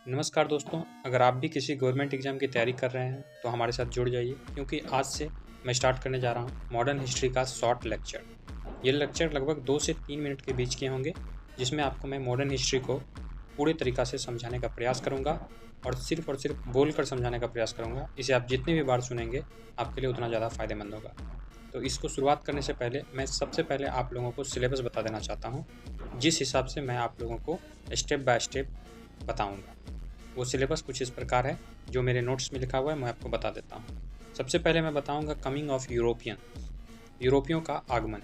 नमस्कार दोस्तों, अगर आप भी किसी गवर्नमेंट एग्ज़ाम की तैयारी कर रहे हैं तो हमारे साथ जुड़ जाइए क्योंकि आज से मैं स्टार्ट करने जा रहा हूँ मॉडर्न हिस्ट्री का शॉर्ट लेक्चर। ये लेक्चर लगभग 2 से 3 मिनट के बीच के होंगे, जिसमें आपको मैं मॉडर्न हिस्ट्री को पूरे तरीक़ा से समझाने का प्रयास करूँगा और सिर्फ़ बोलकर समझाने का प्रयास करूँगा। इसे आप जितनी भी बार सुनेंगे, आपके लिए उतना ज़्यादा फ़ायदेमंद होगा। तो इसको शुरुआत करने से पहले मैं सबसे पहले आप लोगों को सिलेबस बता देना चाहता हूँ, जिस हिसाब से मैं आप लोगों को स्टेप बाय स्टेप बताऊँगा। वो सिलेबस कुछ इस प्रकार है, जो मेरे नोट्स में लिखा हुआ है, मैं आपको बता देता हूँ। सबसे पहले मैं बताऊँगा कमिंग ऑफ यूरोपियों का आगमन।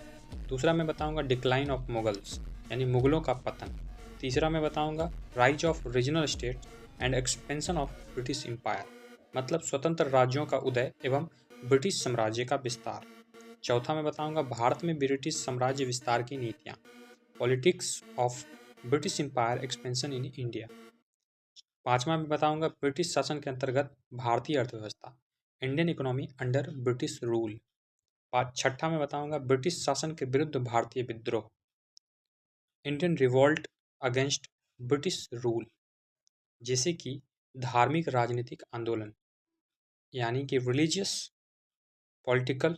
दूसरा मैं बताऊँगा डिक्लाइन ऑफ मुगल्स, यानी मुगलों का पतन। तीसरा मैं बताऊँगा rise of regional state and expansion of British empire, मतलब स्वतंत्र राज्यों का उदय एवं ब्रिटिश साम्राज्य का विस्तार। चौथा मैं बताऊँगा भारत में ब्रिटिश साम्राज्य विस्तार की नीतियाँ, politics of British empire expansion in India. पाँचवा मैं बताऊंगा ब्रिटिश शासन के अंतर्गत भारतीय अर्थव्यवस्था, Indian economy under British rule. छठा मैं बताऊंगा ब्रिटिश शासन के विरुद्ध भारतीय विद्रोह, Indian revolt against British rule, जैसे कि धार्मिक राजनीतिक आंदोलन, यानी कि रिलीजियस पॉलिटिकल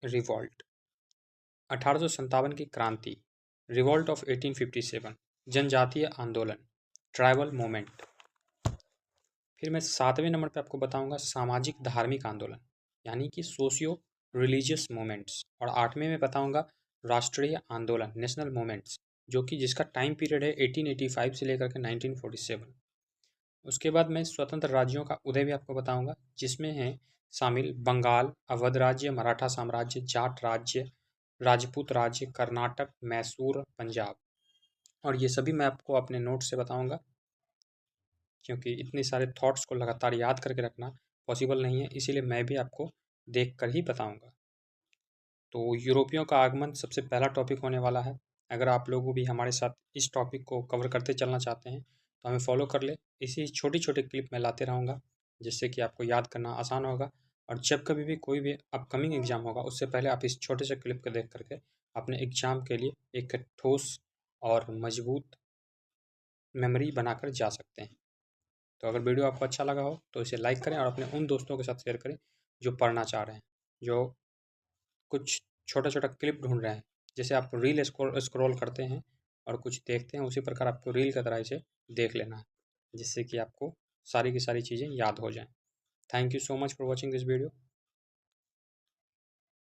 रिवॉल्ट। 1857 की क्रांति, रिवॉल्ट ऑफ 1857, जनजातीय आंदोलन, ट्राइबल मूवमेंट। फिर मैं 7वें नंबर पे आपको बताऊंगा सामाजिक धार्मिक आंदोलन, यानी कि सोशियो रिलीजियस मूवमेंट्स। और 8वें में बताऊंगा राष्ट्रीय आंदोलन, नेशनल मूवमेंट्स, जो कि जिसका टाइम पीरियड है 1885 से लेकर के 1947। उसके बाद मैं स्वतंत्र राज्यों का उदय भी आपको बताऊंगा, जिसमें है शामिल बंगाल, अवध राज्य, मराठा साम्राज्य, जाट राज्य, राजपूत राज्य, कर्नाटक, मैसूर, पंजाब। और ये सभी मैं आपको अपने नोट से बताऊंगा, क्योंकि इतने सारे थॉट्स को लगातार याद करके रखना पॉसिबल नहीं है, इसीलिए मैं भी आपको देख कर ही बताऊंगा। तो यूरोपियों का आगमन सबसे पहला टॉपिक होने वाला है। अगर आप लोग भी हमारे साथ इस टॉपिक को कवर करते चलना चाहते हैं तो हमें फॉलो कर ले। इसी छोटी छोटी क्लिप में लाते रहूँगा, जिससे कि आपको याद करना आसान होगा। और जब कभी भी कोई भी अपकमिंग एग्ज़ाम होगा, उससे पहले आप इस छोटे से क्लिप को देख करके अपने एग्ज़ाम के लिए एक ठोस और मजबूत मेमोरी बनाकर जा सकते हैं। तो अगर वीडियो आपको अच्छा लगा हो तो इसे लाइक करें और अपने उन दोस्तों के साथ शेयर करें जो पढ़ना चाह रहे हैं, जो कुछ छोटा छोटा क्लिप ढूंढ रहे हैं। जैसे आप रील स्क्रॉल करते हैं और कुछ देखते हैं, उसी प्रकार आपको रील की तरह इसे देख लेना है, जिससे कि आपको सारी की सारी चीज़ें याद हो जाएं। Thank you so much for watching this video.